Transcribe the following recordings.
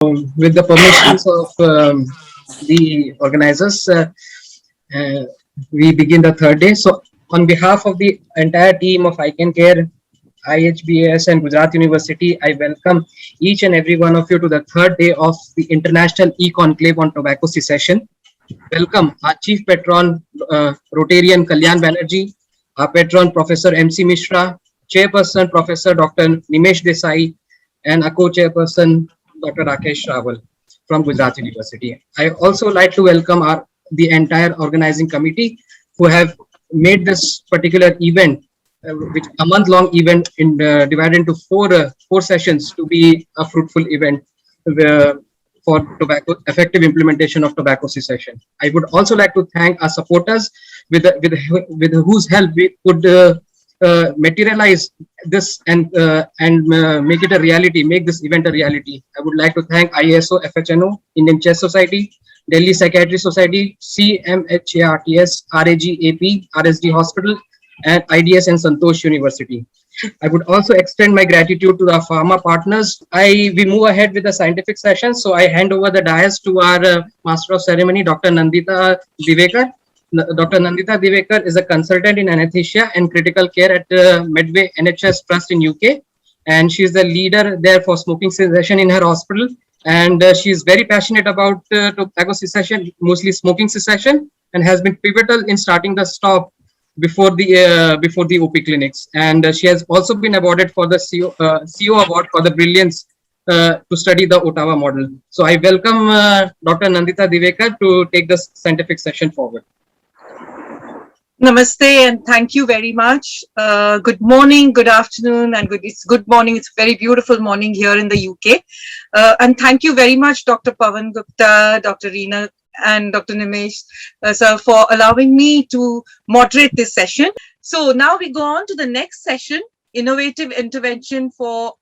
With the permissions of the organizers, uh, we begin the third day. So, on behalf of the entire team of I Can Care, IHBAS, and Gujarat University, I welcome each and every one of you to the third day of the International E-Conclave on Tobacco Cessation. Welcome our Chief Patron, Rotarian Kalyan Banerjee, our Patron, Professor MC Mishra, Chairperson, Professor Dr. Nimesh Desai, and our Co-Chairperson, Dr. Rakesh Rawal from Gujarat University. I also like to welcome the entire organizing committee who have made this particular event, which a month-long event, divided into four sessions to be a fruitful event. For tobacco effective implementation of tobacco cessation. I would also like to thank our supporters with whose help we could materialize this and make it a reality, make this event a reality. I would like to thank ISO, FHNO, Indian Chess Society, Delhi Psychiatry Society, CMHARTS, RAGAP, RSD Hospital, and IDS and Santosh University. I would also extend my gratitude to our pharma partners. We move ahead with the scientific session, so I hand over the dais to our Master of Ceremony, Dr. Nandita Divekar. Dr. Nandita Divekar is a consultant in anesthesia and critical care at Medway NHS Trust in UK, and she is the leader there for smoking cessation in her hospital. And she is very passionate about tobacco cessation, mostly smoking cessation, and has been pivotal in starting the stop before the OP clinics, and she has also been awarded for the CO award for the brilliance to study the Ottawa model. So I welcome Dr. Nandita Divekar to take this scientific session forward. Namaste and thank you very much. Good morning, good afternoon, and it's good morning. It's a very beautiful morning here in the UK. And thank you very much, Dr. Pawan Gupta, Dr. Reena, and Dr. Nimesh, sir, for allowing me to moderate this session. So now we go on to the next session, Innovative Intervention for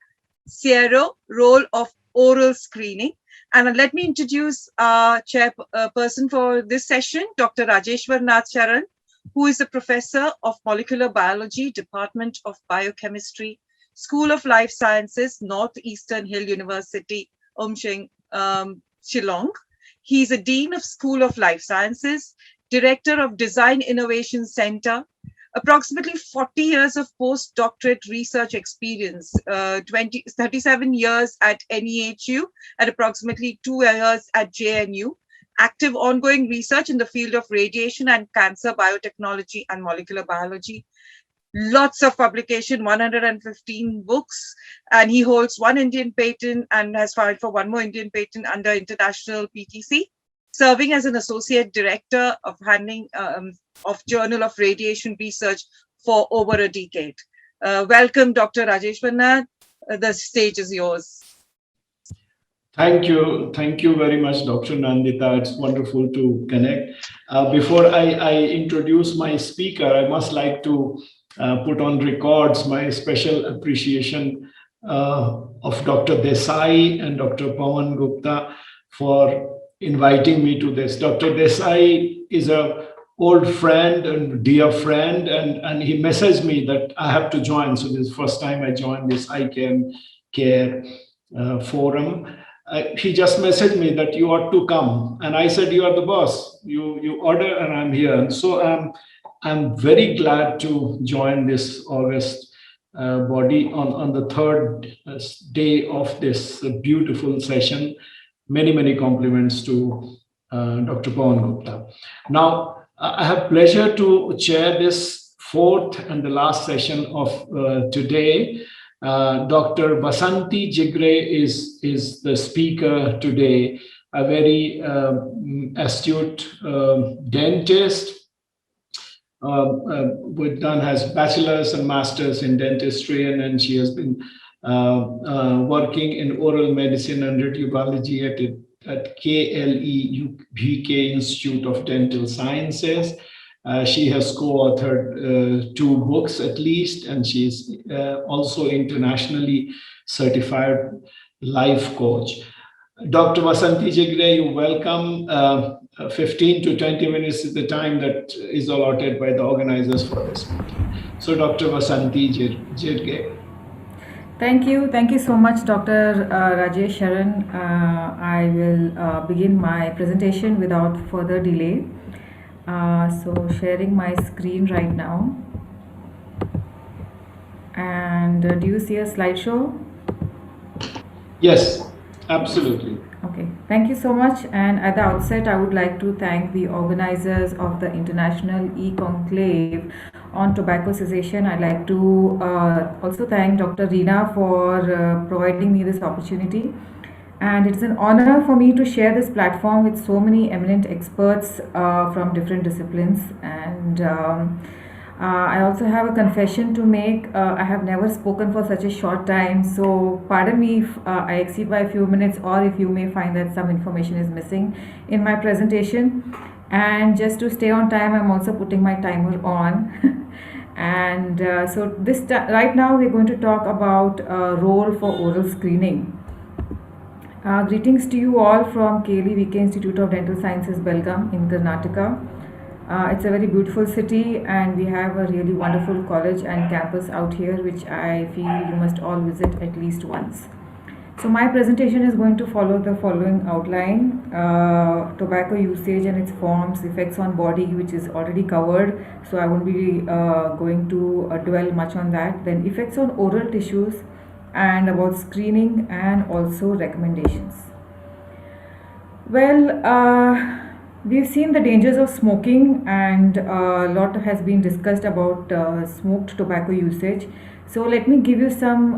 CRO, Role of Oral Screening. And let me introduce our chairperson for this session, Dr. Rajeshwar Nath Charan, who is a professor of molecular biology, Department of Biochemistry, School of Life Sciences, Northeastern Hill University, Shillong. He is a Dean of School of Life Sciences, Director of Design Innovation Center, approximately 40 years of postdoctorate research experience, 37 years at NEHU and approximately 2 years at JNU, active ongoing research in the field of radiation and cancer biotechnology and molecular biology. Lots of publication, 115 books, and he holds one Indian patent and has filed for one more Indian patent under international PTC, serving as an associate director of handling of Journal of Radiation Research for over a decade. Welcome, Dr. Rajeshwar Nath. The stage is yours. Thank you very much, Dr. Nandita. It's wonderful to connect. Before I introduce my speaker, I must like to put on records my special appreciation of Dr. Desai and Dr. Pawan Gupta for inviting me to this. Dr. Desai is an old friend and dear friend, and he messaged me that I have to join. So this is the first time I joined this I Can Care forum. He just messaged me that you ought to come, and I said, you are the boss. You order, and I'm here. And so I'm very glad to join this August body on the third day of this beautiful session. Many compliments to Dr. Pawan Gupta. Now, I have pleasure to chair this fourth and the last session of today. Dr. Basanti Jigre is the speaker today, a very astute dentist. Has bachelor's and master's in dentistry, and she has been working in oral medicine and radiology at KLE UK Institute of Dental Sciences. She has co-authored 2 books at least, and she's also internationally certified life coach. Dr. Basanti Jigre, you welcome. 15 to 20 minutes is the time that is allotted by the organizers for this meeting. So Dr. Basanti Jigre. Thank you so much, Dr. Rajesh Sharan. I will begin my presentation without further delay. So, sharing my screen right now. And do you see a slideshow? Yes, absolutely. Okay, thank you so much. And at the outset, I would like to thank the organizers of the International E-Conclave on Tobacco Cessation. I'd like to also thank Dr. Reena for providing me this opportunity. And it's an honor for me to share this platform with so many eminent experts from different disciplines. And I also have a confession to make. I have never spoken for such a short time, so pardon me if I exceed by a few minutes, or if you may find that some information is missing in my presentation. And just to stay on time, I'm also putting my timer on. And so right now we're going to talk about role for oral screening. Greetings to you all from KLE Institute of Dental Sciences, Belgaum in Karnataka. It's a very beautiful city, and we have a really wonderful college and campus out here, which I feel you must all visit at least once. So my presentation is going to follow the following outline: tobacco usage and its forms, effects on body, which is already covered, so I won't be going to dwell much on that. Then effects on oral tissues, and about screening, and also recommendations. Well, we've seen the dangers of smoking, and a lot has been discussed about smoked tobacco usage. So let me give you some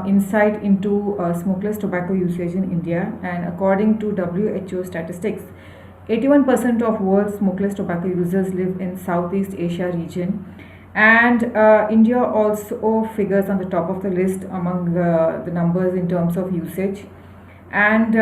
insight into smokeless tobacco usage in India. And according to WHO statistics, 81% of world smokeless tobacco users live in Southeast Asia region. And India also figures on the top of the list among the numbers in terms of usage. And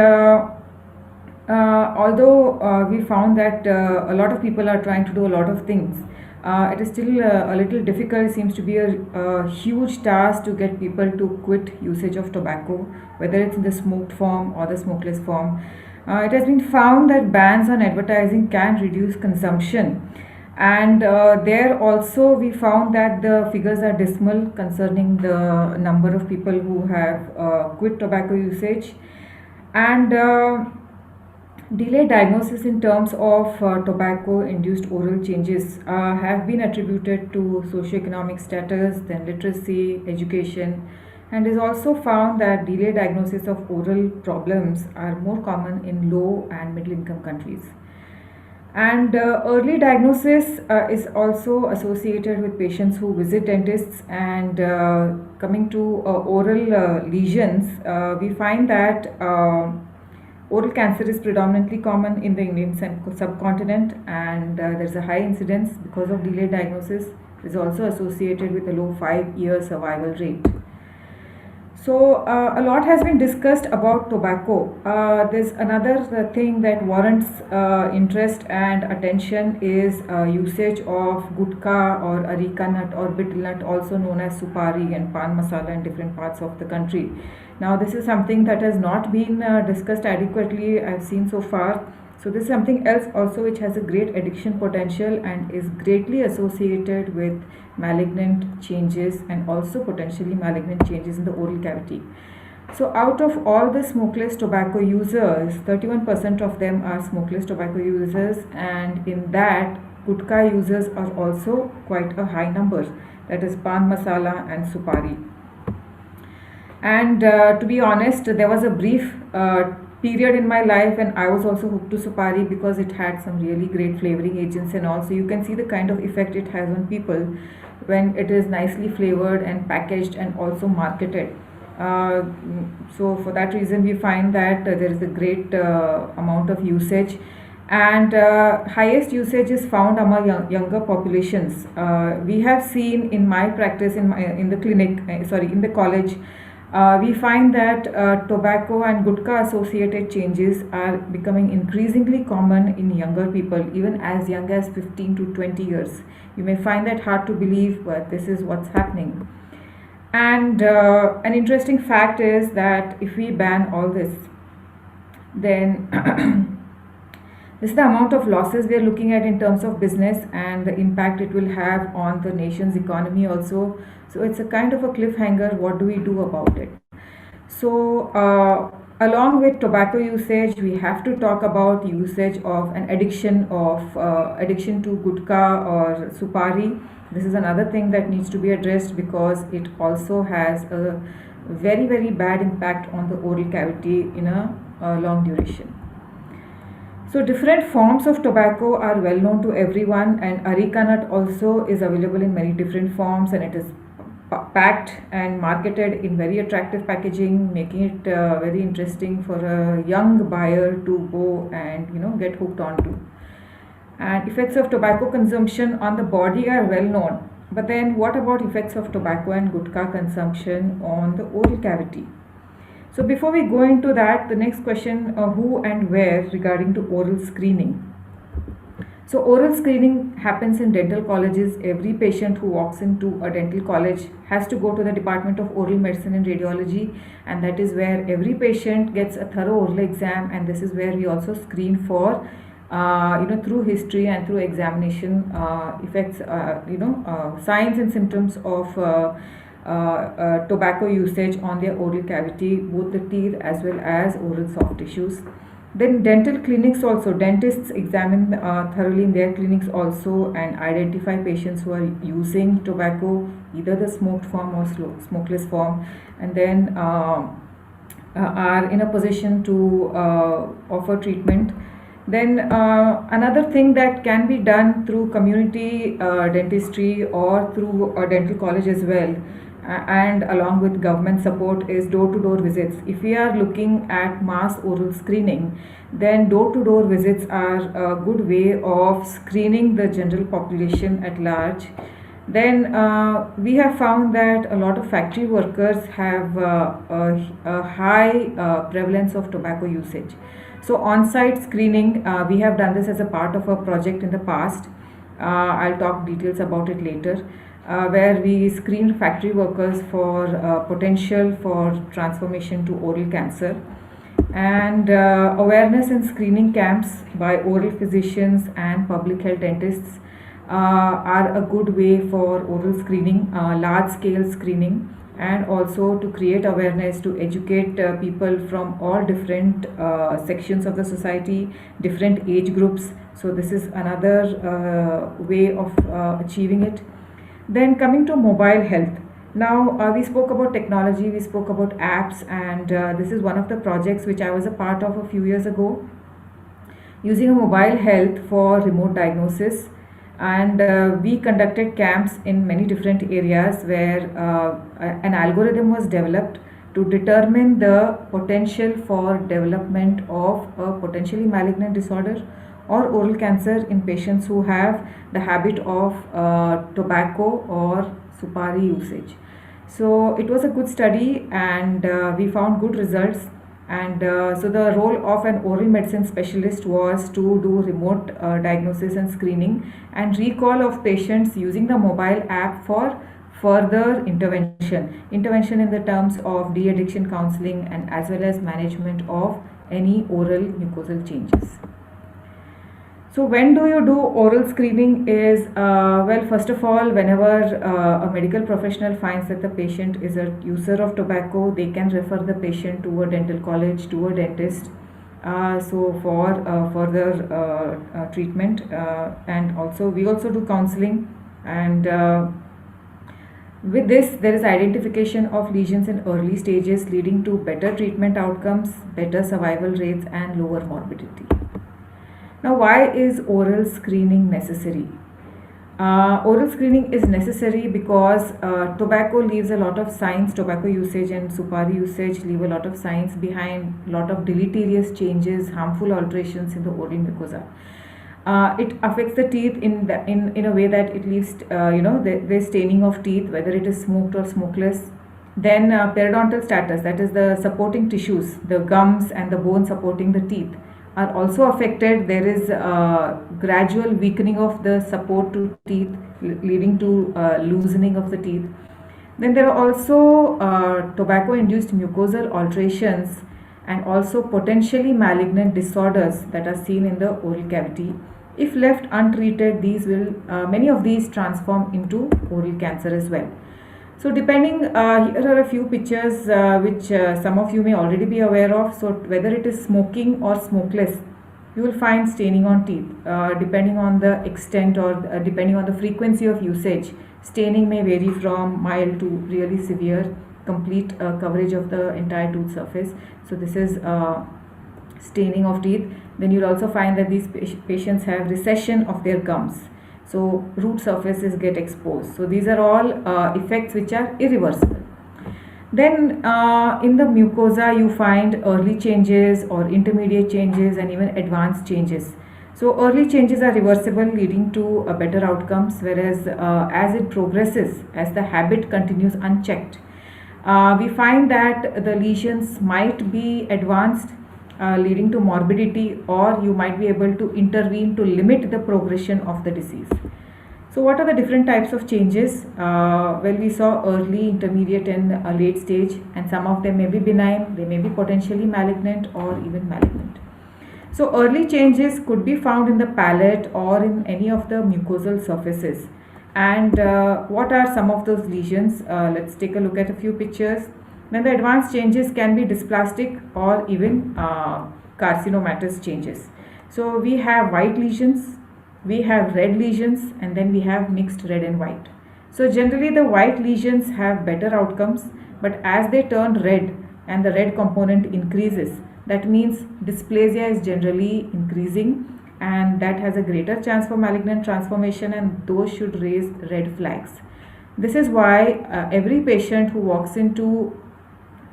although we found that a lot of people are trying to do a lot of things, it is still a little difficult. It seems to be a huge task to get people to quit usage of tobacco, whether it's in the smoked form or the smokeless form. It has been found that bans on advertising can reduce consumption. And there also we found that the figures are dismal concerning the number of people who have quit tobacco usage. And delayed diagnosis in terms of tobacco-induced oral changes have been attributed to socioeconomic status, then literacy, education, and is also found that delayed diagnosis of oral problems are more common in low and middle-income countries. And early diagnosis is also associated with patients who visit dentists. And coming to oral lesions, we find that oral cancer is predominantly common in the Indian subcontinent, and there's a high incidence because of delayed diagnosis. It is also associated with a low 5-year survival rate. So a lot has been discussed about tobacco. There's another thing that warrants interest and attention is usage of gutka or areca nut or betel nut, also known as supari and pan masala, in different parts of the country. Now this is something that has not been discussed adequately, I've seen so far. So this is something else also which has a great addiction potential and is greatly associated with malignant changes and also potentially malignant changes in the oral cavity. So out of all the smokeless tobacco users, 31% of them are smokeless tobacco users, and in that gutka users are also quite a high number, that is pan masala and supari. And to be honest, there was a brief period in my life and I was also hooked to supari because it had some really great flavoring agents, and also you can see the kind of effect it has on people when it is nicely flavored and packaged and also marketed. So for that reason we find that there is a great amount of usage, and highest usage is found among younger populations. We have seen in my practice in the clinic, in the college, we find that tobacco and gutka associated changes are becoming increasingly common in younger people, even as young as 15 to 20 years. You may find that hard to believe, but this is what's happening. And an interesting fact is that if we ban all this, then This is the amount of losses we are looking at in terms of business and the impact it will have on the nation's economy also. So it's a kind of a cliffhanger. What do we do about it? So, along with tobacco usage, we have to talk about usage of an addiction to gutka or supari. This is another thing that needs to be addressed because it also has a very, very bad impact on the oral cavity in a long duration. So different forms of tobacco are well known to everyone, and areca nut also is available in many different forms, and it is packed and marketed in very attractive packaging, making it very interesting for a young buyer to go and get hooked onto. And effects of tobacco consumption on the body are well known. But then what about effects of tobacco and gutka consumption on the oral cavity? So before we go into that, the next question, who and where regarding to oral screening. So oral screening happens in dental colleges. Every patient who walks into a dental college has to go to the Department of Oral Medicine and Radiology, and that is where every patient gets a thorough oral exam, and this is where we also screen for through history and through examination effects, signs and symptoms of tobacco usage on their oral cavity, both the teeth as well as oral soft tissues. Then dental clinics also, dentists examine thoroughly in their clinics also and identify patients who are using tobacco, either the smoked form or smokeless form, and then are in a position to offer treatment. Then another thing that can be done through community dentistry or through a dental college as well, and along with government support, is door-to-door visits. If we are looking at mass oral screening, then door-to-door visits are a good way of screening the general population at large. Then we have found that a lot of factory workers have a high prevalence of tobacco usage. So on-site screening, we have done this as a part of a project in the past. I'll talk details about it later. Where we screened factory workers for potential for transformation to oral cancer. And awareness and screening camps by oral physicians and public health dentists are a good way for oral screening, large scale screening, and also to create awareness, to educate people from all different sections of the society, different age groups. So this is another way of achieving it. Then coming to mobile health. Now we spoke about technology, we spoke about apps, and this is one of the projects which I was a part of a few years ago, using a mobile health for remote diagnosis. And we conducted camps in many different areas where an algorithm was developed to determine the potential for development of a potentially malignant disorder or oral cancer in patients who have the habit of tobacco or supari usage. So it was a good study, and we found good results. And so the role of an oral medicine specialist was to do remote diagnosis and screening and recall of patients using the mobile app for further intervention in the terms of de-addiction counseling and as well as management of any oral mucosal changes. So when do you do oral screening is, well, first of all, whenever a medical professional finds that the patient is a user of tobacco, they can refer the patient to a dental college, to a dentist, so for further treatment. And also we also do counseling, and with this there is identification of lesions in early stages, leading to better treatment outcomes, better survival rates, and lower morbidity. Now, why is oral screening necessary? Oral screening is necessary because tobacco leaves a lot of signs, tobacco usage and supari usage leave a lot of signs behind, a lot of deleterious changes, harmful alterations in the oral mucosa. It affects the teeth in a way that it leaves, the staining of teeth, whether it is smoked or smokeless. Then periodontal status, that is the supporting tissues, the gums and the bone supporting the teeth, are also affected. There is gradual weakening of the support to teeth, leading to loosening of the teeth. Then there are also tobacco induced mucosal alterations, and also potentially malignant disorders that are seen in the oral cavity. If left untreated, these will many of these transform into oral cancer as well. So depending, here are a few pictures which some of you may already be aware of. So whether it is smoking or smokeless, you will find staining on teeth. Depending on the extent or depending on the frequency of usage, staining may vary from mild to really severe, complete coverage of the entire tooth surface. So this is staining of teeth. Then you'll also find that these patients have recession of their gums. So root surfaces get exposed. So these are all effects which are irreversible. Then in the mucosa, you find early changes or intermediate changes and even advanced changes. So early changes are reversible, leading to better outcomes, whereas as it progresses, as the habit continues unchecked, we find that the lesions might be advanced, leading to morbidity, or you might be able to intervene to limit the progression of the disease. So what are the different types of changes? Well, we saw early, intermediate and late stage, and some of them may be benign, they may be potentially malignant or even malignant. So early changes could be found in the palate or in any of the mucosal surfaces. And what are some of those lesions? Let's take a look at a few pictures. Then the advanced changes can be dysplastic or even carcinomatous changes. So we have white lesions, we have red lesions, and then we have mixed red and white. So generally the white lesions have better outcomes, but as they turn red and the red component increases, that means dysplasia is generally increasing, and that has a greater chance for malignant transformation, and those should raise red flags. This is why every patient who walks into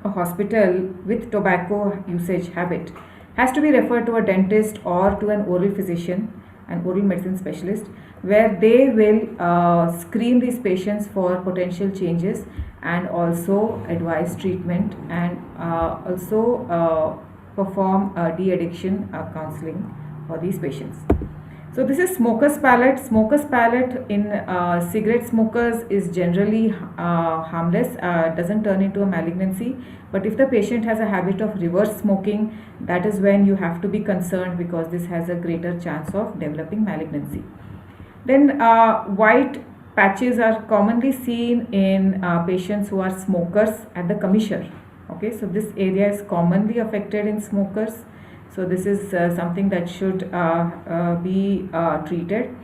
a hospital with tobacco usage habit has to be referred to a dentist or to an oral physician, an oral medicine specialist, where they will screen these patients for potential changes and also advise treatment, and also perform de-addiction counseling for these patients. So this is smoker's palate. Smoker's palate in cigarette smokers is generally harmless, doesn't turn into a malignancy. But if the patient has a habit of reverse smoking, that is when you have to be concerned, because this has a greater chance of developing malignancy. Then white patches are commonly seen in patients who are smokers at the commissure. Okay, so this area is commonly affected in smokers. So this is something that should be treated.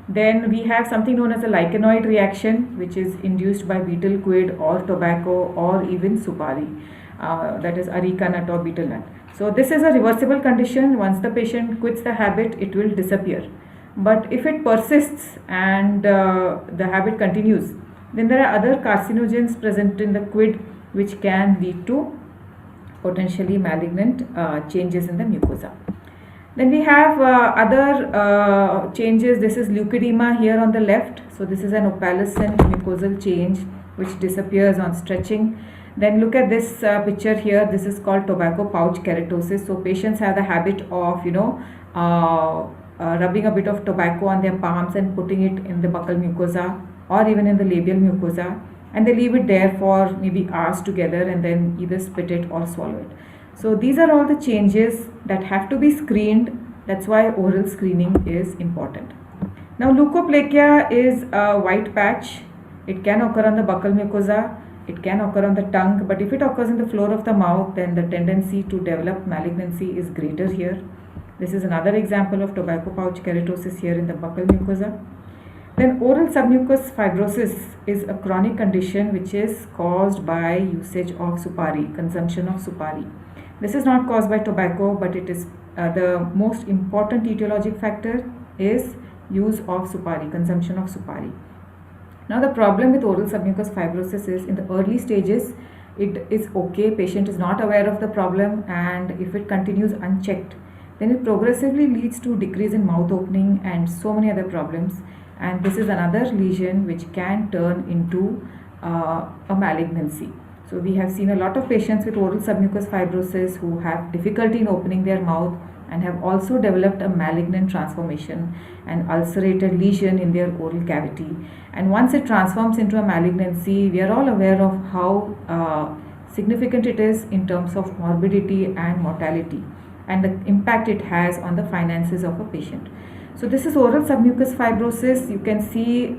Then we have something known as a lichenoid reaction, which is induced by betel quid or tobacco or even supari, that is areca nut or betel nut. So this is a reversible condition. Once the patient quits the habit, it will disappear. But if it persists and the habit continues, then there are other carcinogens present in the quid which can lead to potentially malignant changes in the mucosa. Then we have other changes. This is leukodema here on the left. So this is an opalescent mucosal change which disappears on stretching. Then look at this picture here. This is called tobacco pouch keratosis. So patients have the habit of, rubbing a bit of tobacco on their palms and putting it in the buccal mucosa or even in the labial mucosa, and they leave it there for maybe hours together and then either spit it or swallow it. So these are all the changes that have to be screened. That's why oral screening is important. Now leukoplakia is a white patch. It can occur on the buccal mucosa, it can occur on the tongue, but if it occurs in the floor of the mouth, then the tendency to develop malignancy is greater here. This is another example of tobacco pouch keratosis here in the buccal mucosa. Then oral submucous fibrosis is a chronic condition which is caused by usage of supari, consumption of supari. This is not caused by tobacco, but it is the most important etiologic factor is use of supari, consumption of supari. Now the problem with oral submucous fibrosis is in the early stages, it is okay, patient is not aware of the problem, and if it continues unchecked, then it progressively leads to decrease in mouth opening and so many other problems. And this is another lesion which can turn into a malignancy. So we have seen a lot of patients with oral submucous fibrosis who have difficulty in opening their mouth and have also developed a malignant transformation, an ulcerated lesion in their oral cavity. And once it transforms into a malignancy, we are all aware of how significant it is in terms of morbidity and mortality, and the impact it has on the finances of a patient. So this is oral submucous fibrosis. You can see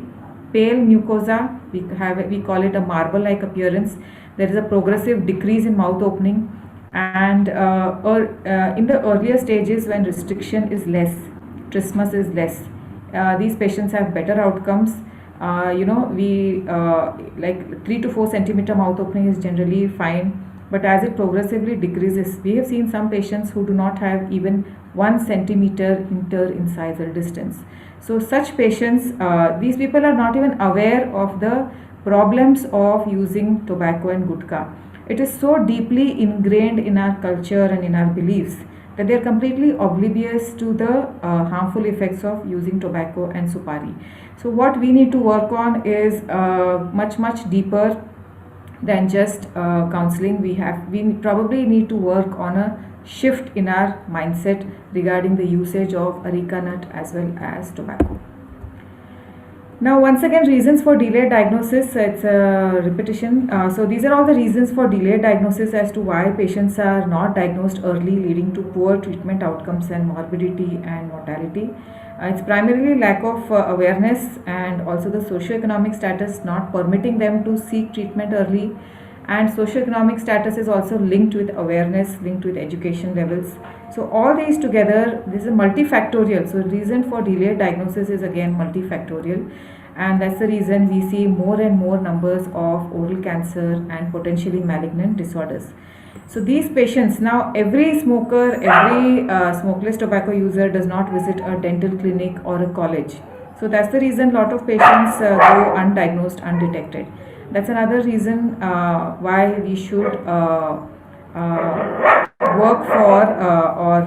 pale mucosa. We call it a marble-like appearance. There is a progressive decrease in mouth opening, and in the earlier stages when restriction is less, trismus is less, these patients have better outcomes. We like 3 to 4 centimeter mouth opening is generally fine, but as it progressively decreases, we have seen some patients who do not have even 1 centimeter interincisal distance. So such patients, these people are not even aware of the problems of using tobacco and gutka. It is so deeply ingrained in our culture and in our beliefs that they are completely oblivious to the harmful effects of using tobacco and supari. So what we need to work on is much deeper than just counseling. We probably need to work on a shift in our mindset regarding the usage of areca nut as well as tobacco. Now, once again, reasons for delayed diagnosis, it's a repetition. So these are all the reasons for delayed diagnosis as to why patients are not diagnosed early, leading to poor treatment outcomes and morbidity and mortality. It's primarily lack of awareness and also the socioeconomic status not permitting them to seek treatment early. And socioeconomic status is also linked with awareness, linked with education levels. So all these together, this is multifactorial. So reason for delayed diagnosis is again multifactorial, and that's the reason we see more and more numbers of oral cancer and potentially malignant disorders. So these patients, now every smoker, every smokeless tobacco user does not visit a dental clinic or a college. So that's the reason a lot of patients go undiagnosed, undetected. That's another reason why we should work for or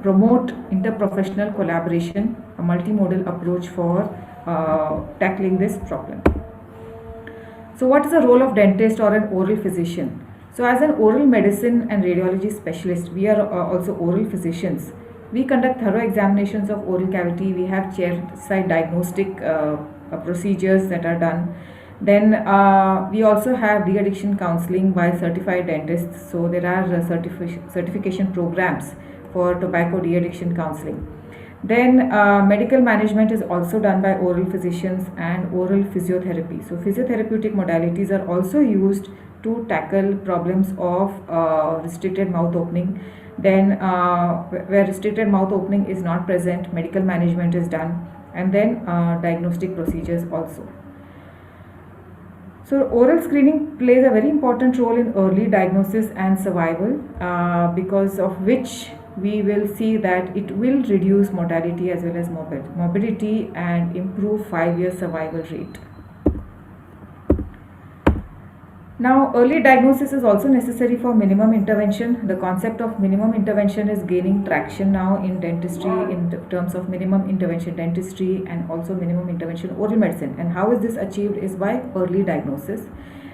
promote interprofessional collaboration, a multimodal approach for tackling this problem. So what is the role of dentist or an oral physician? So as an oral medicine and radiology specialist, we are also oral physicians. We conduct thorough examinations of oral cavity. We have chairside diagnostic procedures that are done. Then we also have de-addiction counseling by certified dentists. So there are certification programs for tobacco de-addiction counseling. Then medical management is also done by oral physicians and oral physiotherapy. So physiotherapeutic modalities are also used to tackle problems of restricted mouth opening. Then where restricted mouth opening is not present, medical management is done, and then diagnostic procedures also. So oral screening plays a very important role in early diagnosis and survival, because of which we will see that it will reduce mortality as well as morbidity and improve 5-year survival rate. Now, early diagnosis is also necessary for minimum intervention. The concept of minimum intervention is gaining traction now in dentistry in terms of minimum intervention dentistry and also minimum intervention oral medicine. And how is this achieved is by early diagnosis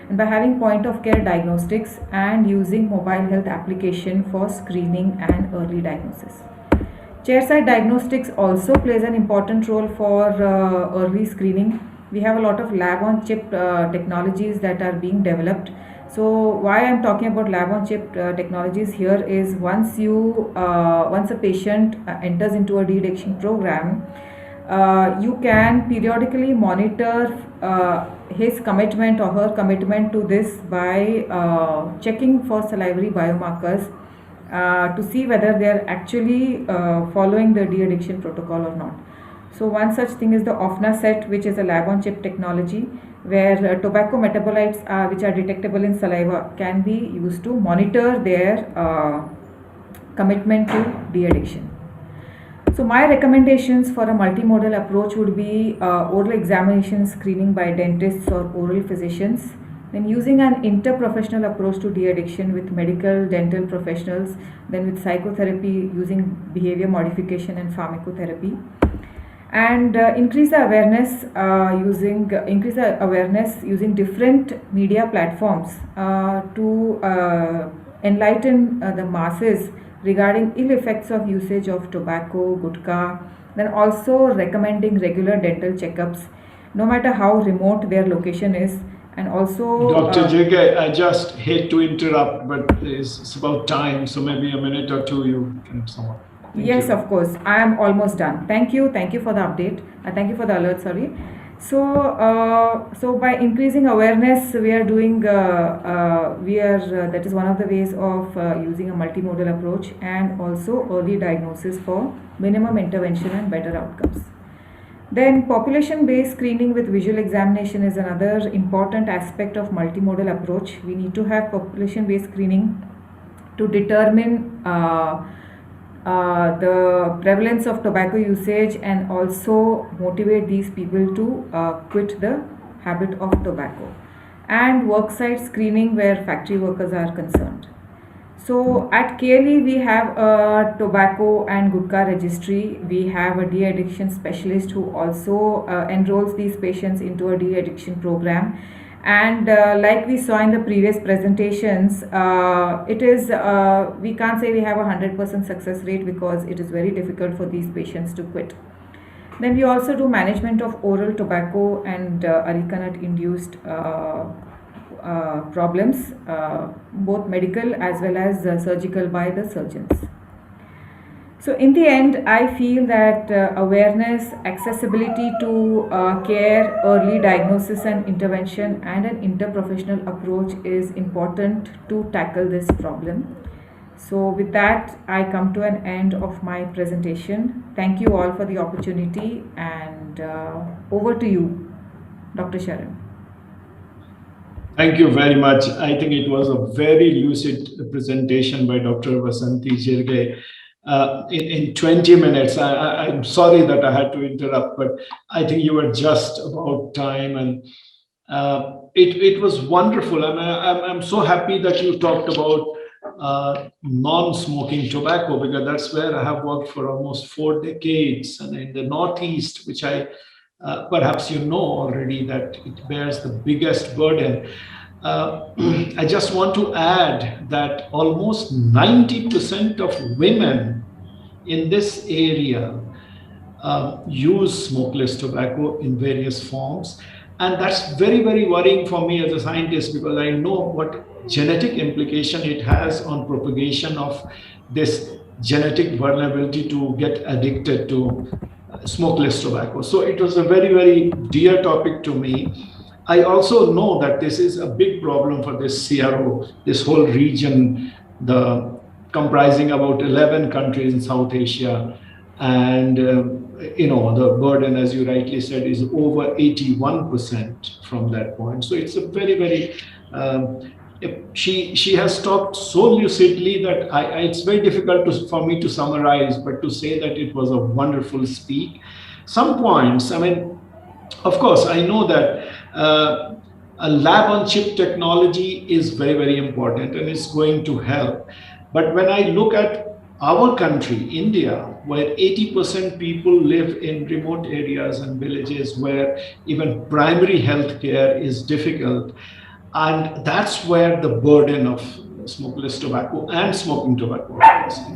and by having point of care diagnostics and using mobile health application for screening and early diagnosis. Chairside diagnostics also plays an important role for early screening. We have a lot of lab-on-chip technologies that are being developed. So why I'm talking about lab-on-chip technologies here is once a patient enters into a de-addiction program, you can periodically monitor his commitment or her commitment to this by checking for salivary biomarkers to see whether they are actually following the de-addiction protocol or not. So one such thing is the OFNA-SET, which is a lab-on-chip technology where tobacco metabolites which are detectable in saliva can be used to monitor their commitment to de-addiction. So my recommendations for a multimodal approach would be oral examination screening by dentists or oral physicians, then using an interprofessional approach to de-addiction with medical dental professionals, then with psychotherapy using behavior modification and pharmacotherapy, and increase the awareness using different media platforms to enlighten the masses regarding ill effects of usage of tobacco, gutka, then also recommending regular dental checkups no matter how remote their location is, And also, Dr. JK, I just hate to interrupt, but it's about time, so maybe a minute or two you can sum up. Thank yes, you. of course. I am almost done. Thank you. Thank you for the update. Thank you for the alert. Sorry. So by increasing awareness, we are doing. That is one of the ways of using a multimodal approach, and also early diagnosis for minimum intervention and better outcomes. Then population-based screening with visual examination is another important aspect of multimodal approach. We need to have population-based screening to determine the prevalence of tobacco usage and also motivate these people to quit the habit of tobacco. And worksite screening where factory workers are concerned. So at KLE we have a tobacco and Gutka registry. We have a de-addiction specialist who also enrolls these patients into a de-addiction program. And like we saw in the previous presentations, it is we can't say we have a 100% success rate because it is very difficult for these patients to quit. Then we also do management of oral tobacco and areca nut induced problems, both medical as well as surgical by the surgeons. So in the end, I feel that awareness, accessibility to care, early diagnosis and intervention, and an interprofessional approach is important to tackle this problem. So with that, I come to an end of my presentation. Thank you all for the opportunity, and over to you, Dr. Sharon. Thank you very much. I think it was a very lucid presentation by Dr. Vasanti Jirge. In 20 minutes, I'm sorry that I had to interrupt, but I think you were just about time, and it was wonderful. I'm so happy that you talked about non-smoking tobacco, because that's where I have worked for almost 4 decades, and in the Northeast, which I perhaps you know already that it bears the biggest burden. I just want to add that almost 90% of women in this area use smokeless tobacco in various forms. And that's very, very worrying for me as a scientist, because I know what genetic implication it has on propagation of this genetic vulnerability to get addicted to smokeless tobacco. So it was a very, very dear topic to me. I also know that this is a big problem for this CRO, this whole region, comprising about 11 countries in South Asia. And, the burden, as you rightly said, is over 81% from that point. So it's a very, very, she has talked so lucidly that it's very difficult for me to summarize, but to say that it was a wonderful speak. Some points, of course, I know that a lab on chip technology is very, very important and it's going to help. But when I look at our country, India, where 80% people live in remote areas and villages where even primary health care is difficult, and that's where the burden of smokeless tobacco and smoking tobacco is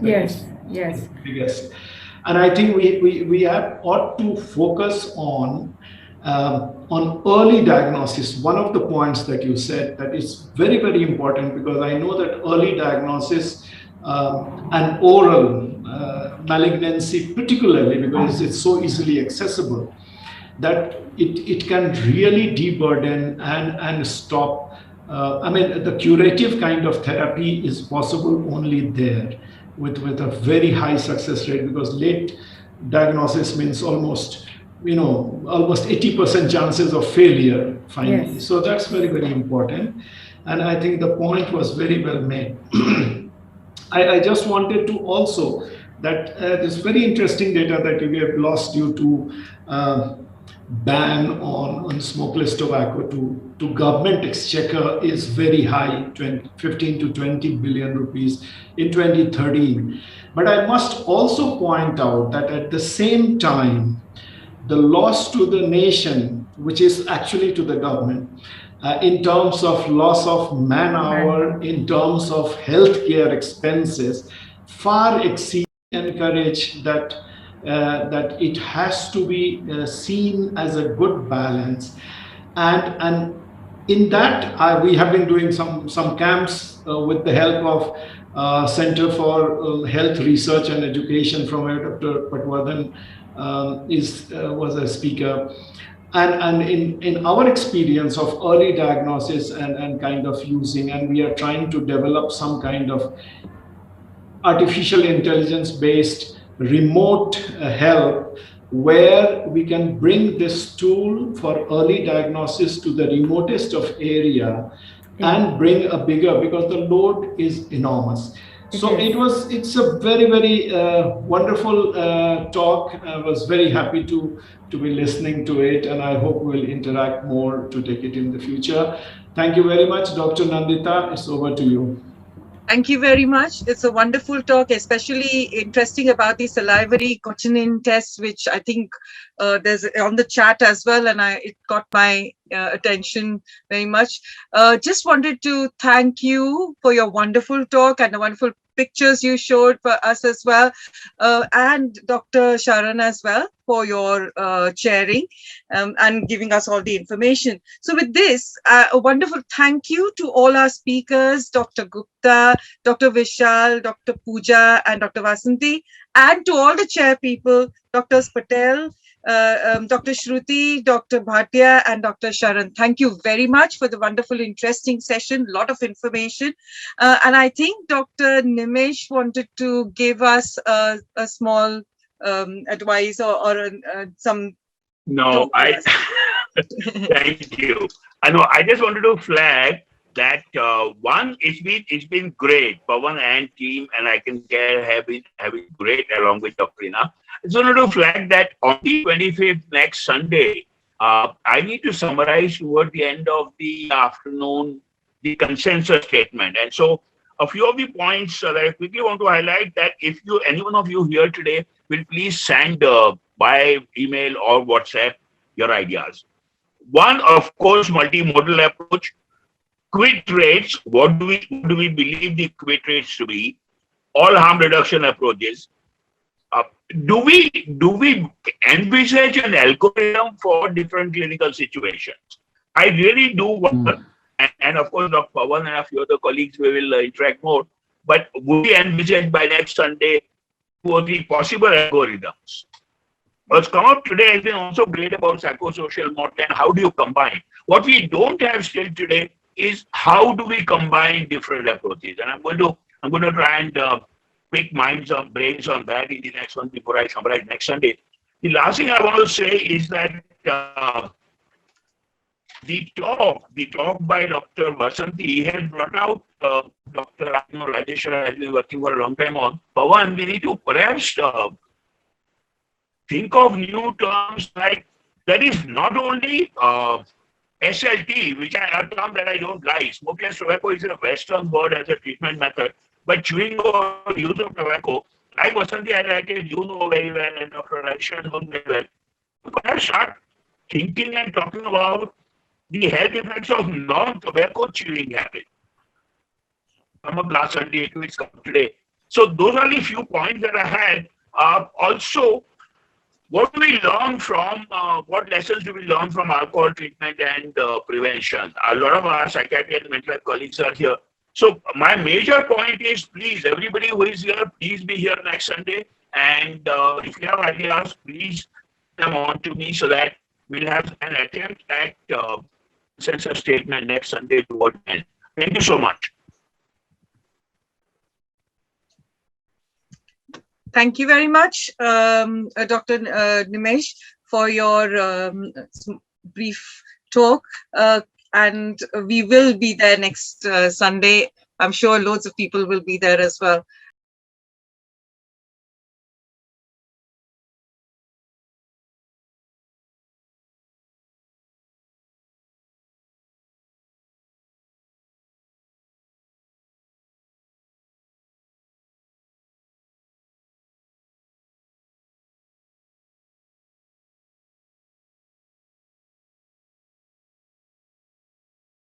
biggest. And I think we ought to focus on early diagnosis. One of the points that you said that is very, very important, because I know that early diagnosis and oral malignancy, particularly because it's so easily accessible, that it can really deburden and stop. The curative kind of therapy is possible only there with a very high success rate, because late diagnosis means almost 80% chances of failure finally. Yes. So that's very, very important. And I think the point was very well made. I just wanted to also that this very interesting data that we have lost due to ban on smokeless tobacco to government exchequer is very high, 15 to 20 billion rupees in 2013. But I must also point out that at the same time, the loss to the nation, which is actually to the government, in terms of loss of man-hour, in terms of healthcare expenses, far exceed encourage that it has to be seen as a good balance. And in that, we have been doing some camps with the help of Center for Health Research and Education, from where Dr. Patwardhan was a speaker. And in our experience of early diagnosis and kind of using, and we are trying to develop some kind of artificial intelligence based remote help, where we can bring this tool for early diagnosis to the remotest of area and bring a bigger, because the load is enormous. So it's a very wonderful talk. I was very happy to be listening to it, and I hope we'll interact more to take it in the future. Thank you very much, Dr. Nandita. It's over to you. Thank you very much. It's a wonderful talk, especially interesting about the salivary cotinine test, which I think there's on the chat as well, and it got my attention very much. Just wanted to thank you for your wonderful talk and the wonderful pictures you showed for us as well, and Dr. Sharan as well for your sharing and giving us all the information. So with this, a wonderful thank you to all our speakers, Dr. Gupta, Dr. Vishal, Dr. Pooja, and Dr. Vasanti, and to all the chair people, Dr. Patel, Dr. Shruti, Dr. Bhatia, and Dr. Sharan. Thank you very much for the wonderful, interesting session, lot of information. And I think Dr. Nimesh wanted to give us a small advice or some. No, thank you. I know, I just wanted to flag that one, it's been great. Pawan and team and I can care have been great along with Dr. Rina. I just wanted to flag that on the 25th, next Sunday, I need to summarize toward the end of the afternoon the consensus statement. And so a few of the points that I quickly want to highlight, that if any one of you here today will please send by email or WhatsApp your ideas. One, of course, multimodal approach. Quit rates, what do we believe the quit rates to be? All harm reduction approaches. Do we envisage an algorithm for different clinical situations? I really do wonder, and of course, Dr. Pawan and a few other colleagues, we will interact more, but would we envisage by next Sunday 2 or 3 possible algorithms? What's come up today has been also great about psychosocial model and how do you combine. What we don't have still today is how do we combine different approaches, and I'm going to try and pick brains on that in the next one before I summarize next Sunday. The last thing I want to say is that the talk by Dr. Vasanti has brought out Dr. Rajeshwar has been working for a long time on. Pawan, we need to perhaps think of new terms like that is not only SLT, which a term that I don't like. Smokeless tobacco is a Western word as a treatment method, but chewing or use of tobacco, like Vasanti highlighted, you know very well, and Dr. Rajeshwar knows very well. We perhaps start thinking and talking about the health effects of non-tobacco chewing habit. Come up last Sunday, it's come today. So those are the few points that I had. Also, what do we learn from, what lessons do we learn from alcohol treatment and prevention? A lot of our psychiatry and mental health colleagues are here. So my major point is, please, everybody who is here, please be here next Sunday. And if you have ideas, please come on to me so that we'll have an attempt at census statement next Sunday toward end. Thank you so much. Thank you very much, Dr. Nimesh, for your brief talk. And we will be there next Sunday. I'm sure loads of people will be there as well.